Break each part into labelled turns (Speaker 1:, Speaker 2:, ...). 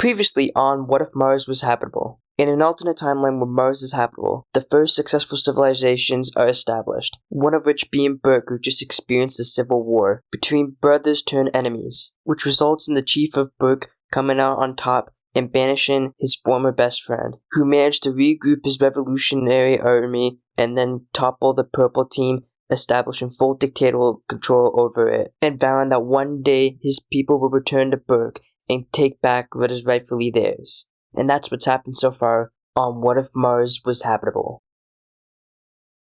Speaker 1: Previously on What If Mars Was Habitable? In an alternate timeline where Mars is habitable, the first successful civilizations are established, one of which being Burke, who just experienced a civil war between brothers turned enemies, which results in the chief of Burke coming out on top and banishing his former best friend, who managed to regroup his revolutionary army and then topple the purple team, establishing full dictatorial control over it, and vowing that one day his people will return to Burke and take back what is rightfully theirs. And that's what's happened so far on What If Mars Was Habitable.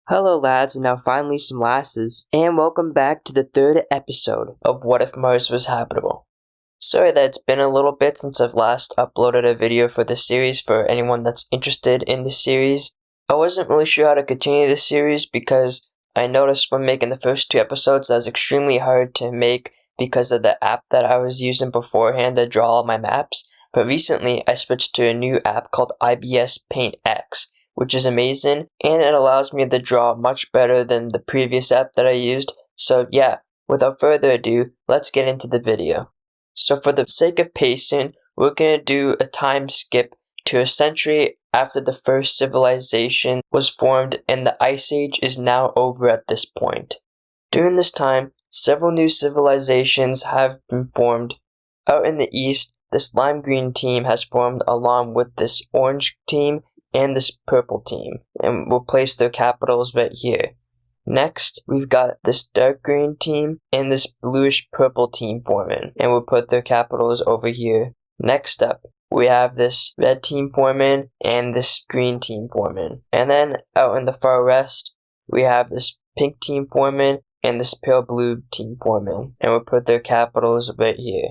Speaker 1: Hello lads, and now finally some lasses, and welcome back to the third episode of What If Mars Was Habitable. Sorry that it's been a little bit since I've last uploaded a video for this series for anyone that's interested in this series. I wasn't really sure how to continue this series because I noticed when making the first two episodes that was extremely hard to make because of the app that I was using beforehand to draw all my maps. But recently, I switched to a new app called IBS Paint X, which is amazing, and it allows me to draw much better than the previous app that I used. So yeah, without further ado, let's get into the video. So for the sake of pacing, we're going to do a time skip to a century after the first civilization was formed, and the Ice Age is now over at this point. During this time, several new civilizations have been formed. Out in the east, this lime green team has formed along with this orange team and this purple team, and we'll place their capitals right here. Next, we've got this dark green team and this bluish purple team forming, and we'll put their capitals over here. Next up, we have this red team forming and this green team forming. And then out in the far west, we have this pink team forming and this pale blue team forming, and we'll put their capitals right here.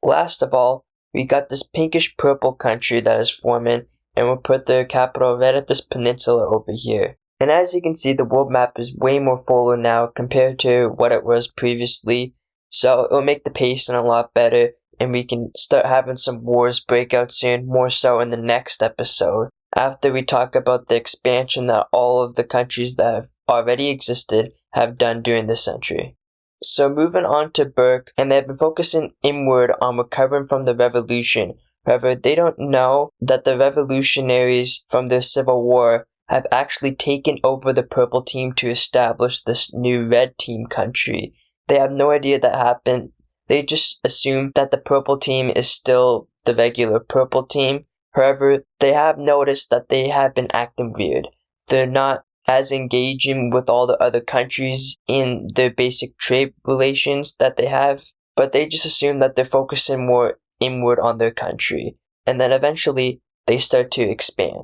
Speaker 1: Last of all, we got this pinkish purple country that is forming, and we'll put their capital right at this peninsula over here. And as you can see, the world map is way more fuller now compared to what it was previously, so it'll make the pacing a lot better, and we can start having some wars break out soon, more so in the next episode, after we talk about the expansion that all of the countries that have already existed have done during this century. So moving on to Burke, and they've been focusing inward on recovering from the revolution. However, they don't know that the revolutionaries from the Civil War have actually taken over the purple team to establish this new red team country. They have no idea that happened. They just assume that the purple team is still the regular purple team. However, they have noticed that they have been acting weird. They're not as engaging with all the other countries in their basic trade relations that they have, but they just assume that they're focusing more inward on their country, and then eventually they start to expand.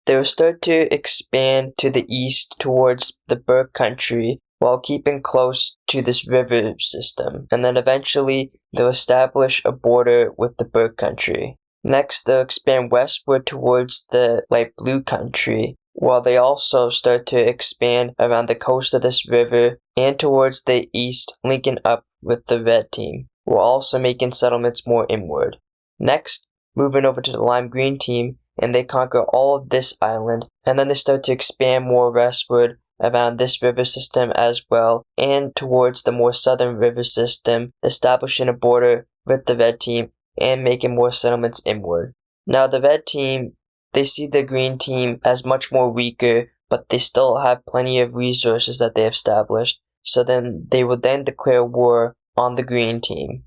Speaker 1: They will start to expand to the east towards the Burke country while keeping close to this river system, and then eventually they'll establish a border with the Burke country. Next, they'll expand westward towards the light blue country, while they also start to expand around the coast of this river and towards the east, linking up with the red team, while also making settlements more inward. Next, moving over to the lime green team, and they conquer all of this island, and then they start to expand more westward around this river system as well, and towards the more southern river system, establishing a border with the red team and making more settlements inward. Now the red team, they see the green team as much more weaker, but they still have plenty of resources that they have established, so then they will then declare war on the green team.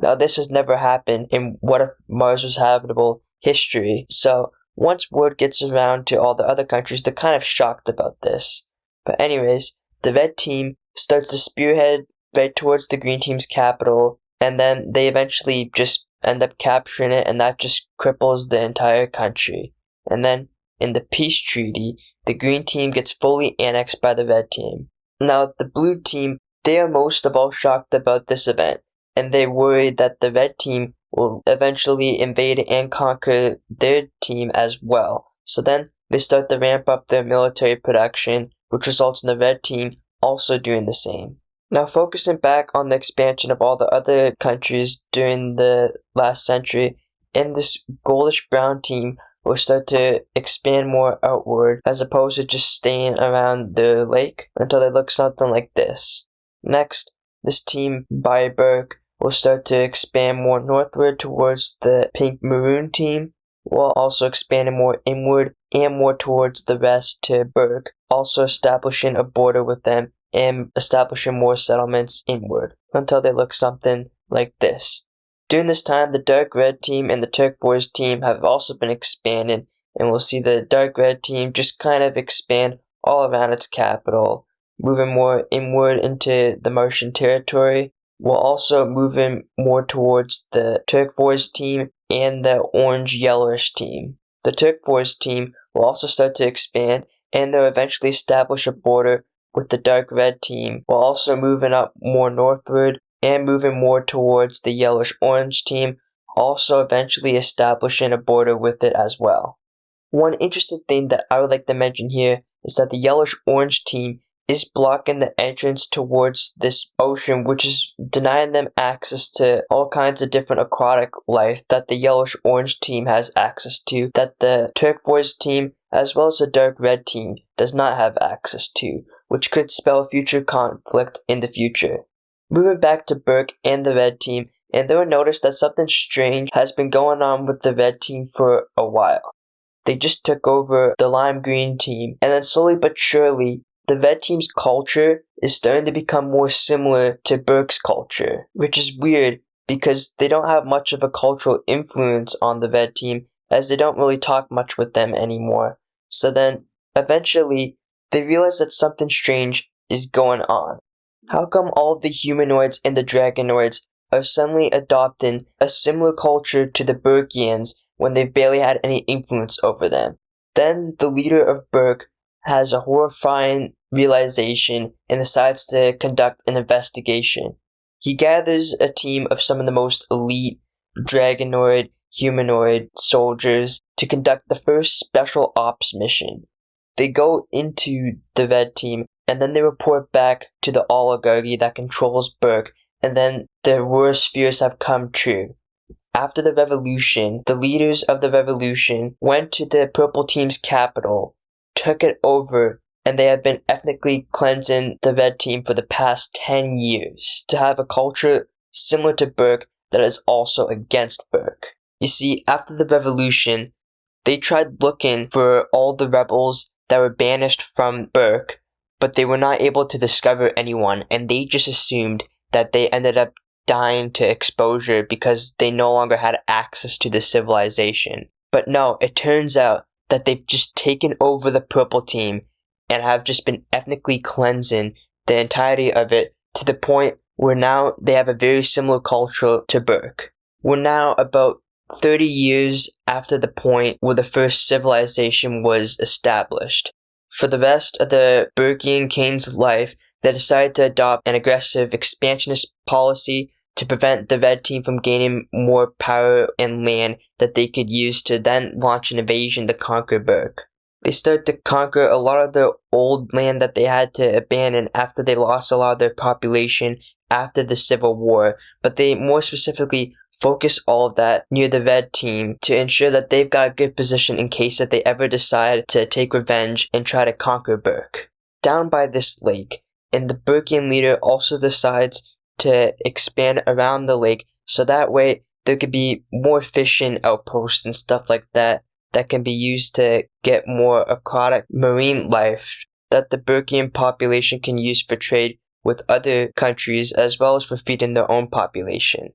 Speaker 1: Now this has never happened in What If Mars Was Habitable history, so once word gets around to all the other countries, they're kind of shocked about this. But anyways, the red team starts to spearhead right towards the green team's capital, and then they eventually just end up capturing it, and that just cripples the entire country. And then, in the peace treaty, the green team gets fully annexed by the red team. Now, the blue team, they are most of all shocked about this event, and they worry that the red team will eventually invade and conquer their team as well. So then, they start to ramp up their military production, which results in the red team also doing the same. Now, focusing back on the expansion of all the other countries during the last century, and this goldish brown team will start to expand more outward as opposed to just staying around the lake until they look something like this. Next, this team by Burke will start to expand more northward towards the pink maroon team, while also expanding more inward and more towards the west to Berg, also establishing a border with them and establishing more settlements inward until they look something like this. During this time, the dark red team and the turquoise team have also been expanded, and we'll see the dark red team just kind of expand all around its capital, moving more inward into the Martian territory, while also moving more towards the turquoise team and the orange-yellowish team. The turquoise team will also start to expand, and they'll eventually establish a border with the dark red team, while also moving up more northward and moving more towards the yellowish-orange team, also eventually establishing a border with it as well. One interesting thing that I would like to mention here is that the yellowish-orange team is blocking the entrance towards this ocean, which is denying them access to all kinds of different aquatic life that the yellowish-orange team has access to, that the turquoise team as well as the dark red team does not have access to, which could spell future conflict in the future. Moving back to Burke and the red team, and they will notice that something strange has been going on with the red team for a while. They just took over the lime green team, and then slowly but surely, the red team's culture is starting to become more similar to Burke's culture, which is weird because they don't have much of a cultural influence on the red team, as they don't really talk much with them anymore. So then, eventually, they realize that something strange is going on. How come all of the humanoids and the dragonoids are suddenly adopting a similar culture to the Burkians when they've barely had any influence over them? Then the leader of Burke has a horrifying realization and decides to conduct an investigation. He gathers a team of some of the most elite dragonoid humanoid soldiers to conduct the first special ops mission. They go into the red team, and then they report back to the oligarchy that controls Burke, and then their worst fears have come true. After the revolution, the leaders of the revolution went to the purple team's capital, took it over, and they have been ethnically cleansing the red team for the past 10 years to have a culture similar to Burke that is also against Burke. You see, after the revolution, they tried looking for all the rebels that were banished from Burke, but they were not able to discover anyone, and they just assumed that they ended up dying to exposure because they no longer had access to the civilization. But no, it turns out that they've just taken over the purple team and have just been ethnically cleansing the entirety of it to the point where now they have a very similar culture to Burke. We're now about 30 years after the point where the first civilization was established. For the rest of the Burkean King's life, they decided to adopt an aggressive expansionist policy to prevent the red team from gaining more power and land that they could use to then launch an invasion to conquer Burke. They started to conquer a lot of the old land that they had to abandon after they lost a lot of their population after the Civil War, but they more specifically focus all of that near the red team to ensure that they've got a good position in case that they ever decide to take revenge and try to conquer Burke. Down by this lake, and the Burkean leader also decides to expand around the lake so that way there could be more fishing outposts and stuff like that can be used to get more aquatic marine life that the Burkean population can use for trade with other countries as well as for feeding their own population.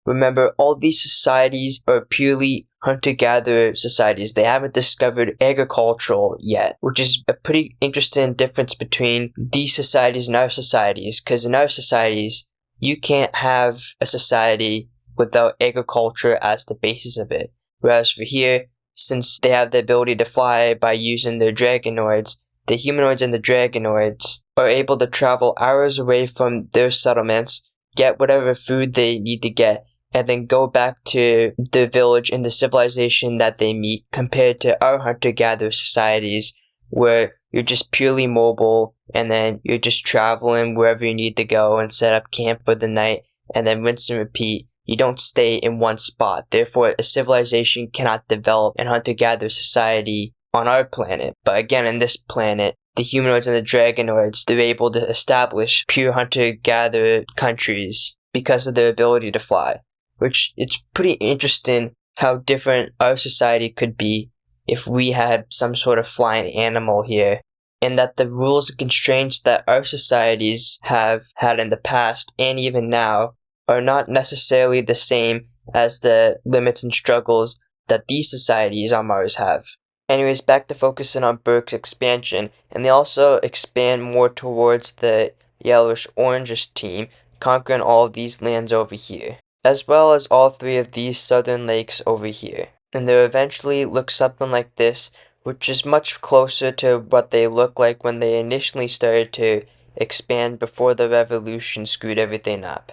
Speaker 1: Remember, all these societies are purely hunter-gatherer societies. They haven't discovered agricultural yet, which is a pretty interesting difference between these societies and our societies, because in our societies, you can't have a society without agriculture as the basis of it. Whereas for here, since they have the ability to fly by using their dragonoids, the humanoids and the dragonoids are able to travel hours away from their settlements, get whatever food they need to get, and then go back to the village and the civilization that they meet, compared to our hunter-gatherer societies where you're just purely mobile and then you're just traveling wherever you need to go and set up camp for the night and then rinse and repeat. You don't stay in one spot. Therefore, a civilization cannot develop an hunter-gatherer society on our planet. But again, in this planet, the humanoids and the dragonoids, they're able to establish pure hunter-gatherer countries because of their ability to fly, which it's pretty interesting how different our society could be if we had some sort of flying animal here, and that the rules and constraints that our societies have had in the past and even now are not necessarily the same as the limits and struggles that these societies on Mars have. Anyways, back to focusing on Burke's expansion, and they also expand more towards the yellowish-orangish team, conquering all of these lands over here, as well as all three of these southern lakes over here. And they'll eventually look something like this, which is much closer to what they look like when they initially started to expand before the revolution screwed everything up.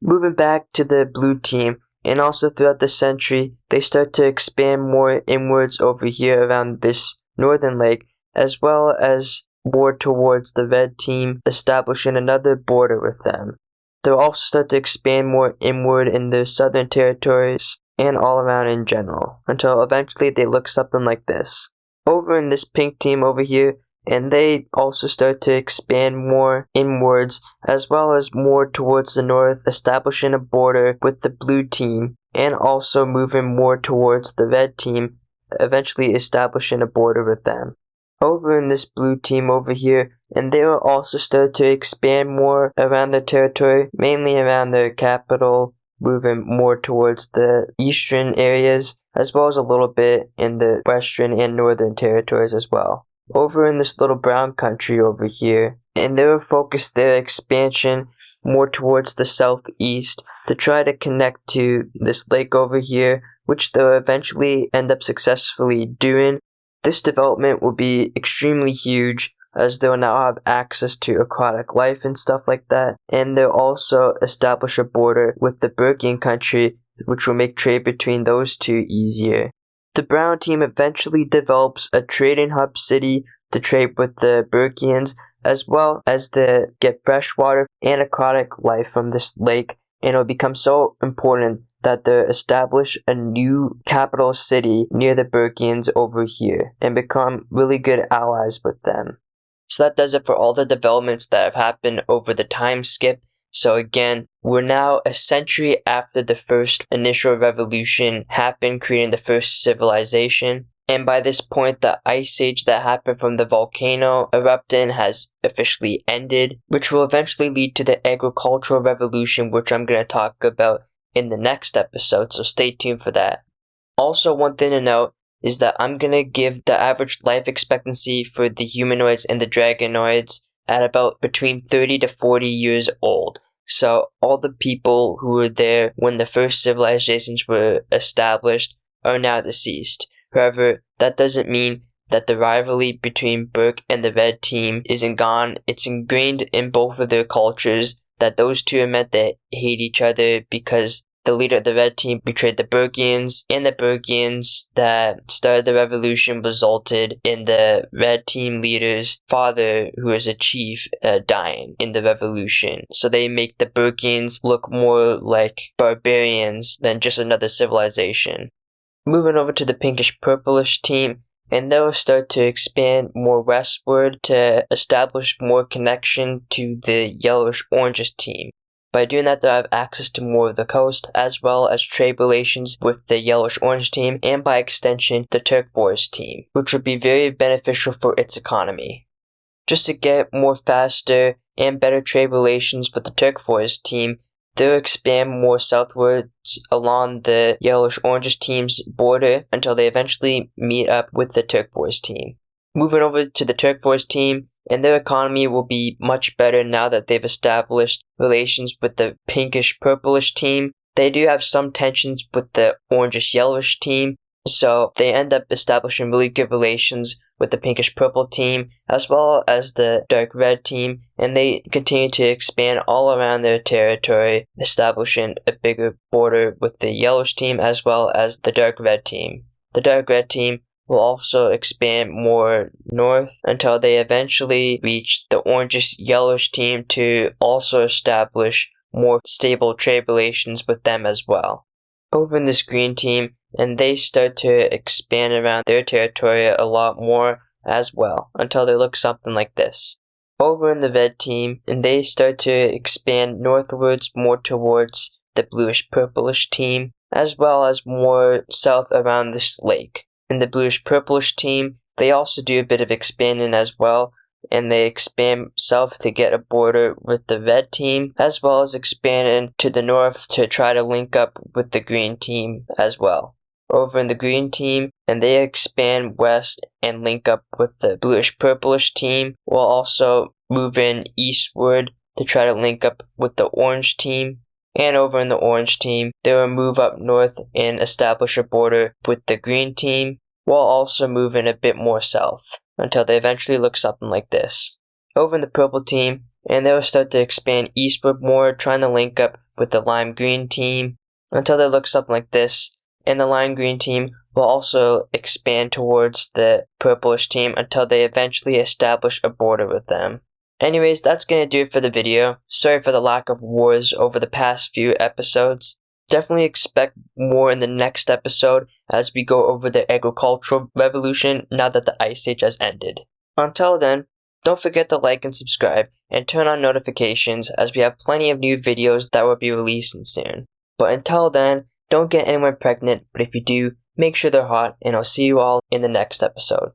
Speaker 1: Moving back to the blue team, and also throughout the century, they start to expand more inwards over here around this northern lake, as well as more towards the red team, establishing another border with them. They'll also start to expand more inward in the southern territories and all around in general, until eventually they look something like this. Over in this pink team over here, and they also start to expand more inwards, as well as more towards the north, establishing a border with the blue team, and also moving more towards the red team, eventually establishing a border with them. Over in this blue team over here, and they will also start to expand more around their territory, mainly around their capital, moving more towards the eastern areas, as well as a little bit in the western and northern territories as well. Over in this little brown country over here, and they will focus their expansion more towards the southeast to try to connect to this lake over here, which they'll eventually end up successfully doing. This development will be extremely huge, as they'll now have access to aquatic life and stuff like that, and they'll also establish a border with the Burkean country, which will make trade between those two easier. The brown team eventually develops a trading hub city to trade with the Burkeans, as well as to get fresh water and aquatic life from this lake, and it'll become so important that they establish a new capital city near the Burkeans over here, and become really good allies with them. So that does it for all the developments that have happened over the time skip. So again, we're now a century after the first initial revolution happened, creating the first civilization. And by this point, the ice age that happened from the volcano erupting has officially ended, which will eventually lead to the agricultural revolution, which I'm going to talk about in the next episode, so stay tuned for that. Also, one thing to note is that I'm going to give the average life expectancy for the humanoids and the dragonoids at about between 30 to 40 years old. So all the people who were there when the first civilizations were established are now deceased. However, that doesn't mean that the rivalry between Burke and the Red team isn't gone. It's ingrained in both of their cultures that those two are meant to hate each other because the leader of the Red team betrayed the Burkeans, and the Burkeans that started the revolution resulted in the Red team leader's father, who is a chief, dying in the revolution. So they make the Burkeans look more like barbarians than just another civilization. Moving over to the pinkish-purplish team, and they'll start to expand more westward to establish more connection to the yellowish-orangish team. By doing that, they'll have access to more of the coast, as well as trade relations with the yellowish-orange team, and by extension, the turquoise team, which would be very beneficial for its economy. Just to get more faster and better trade relations with the turquoise team, they'll expand more southwards along the yellowish-orange team's border until they eventually meet up with the turquoise team. Moving over to the turquoise team, and their economy will be much better now that they've established relations with the pinkish-purplish team. They do have some tensions with the orangish-yellowish team, so they end up establishing really good relations with the pinkish-purple team, as well as the dark-red team, and they continue to expand all around their territory, establishing a bigger border with the yellowish team, as well as the dark-red team. The dark-red team will also expand more north until they eventually reach the orangish-yellowish team to also establish more stable trade relations with them as well. Over in this green team, and they start to expand around their territory a lot more as well, until they look something like this. over in the red team, and they start to expand northwards more towards the bluish-purplish team, as well as more south around this lake. In the bluish-purplish team, they also do a bit of expanding as well, and they expand south to get a border with the red team, as well as expanding to the north to try to link up with the green team as well. Over in the green team, and they expand west and link up with the bluish-purplish team, while also moving eastward to try to link up with the orange team. And over in the orange team, they will move up north and establish a border with the green team, while also moving a bit more south, until they eventually look something like this. Over in the purple team, and they will start to expand eastward more, trying to link up with the lime green team, until they look something like this. And the lime green team will also expand towards the purplish team until they eventually establish a border with them. Anyways, that's gonna do it for the video. Sorry for the lack of wars over the past few episodes. Definitely expect more in the next episode as we go over the agricultural revolution now that the Ice Age has ended. Until then, don't forget to like and subscribe and turn on notifications as we have plenty of new videos that will be releasing soon. But until then, don't get anyone pregnant, but if you do, make sure they're hot, and I'll see you all in the next episode.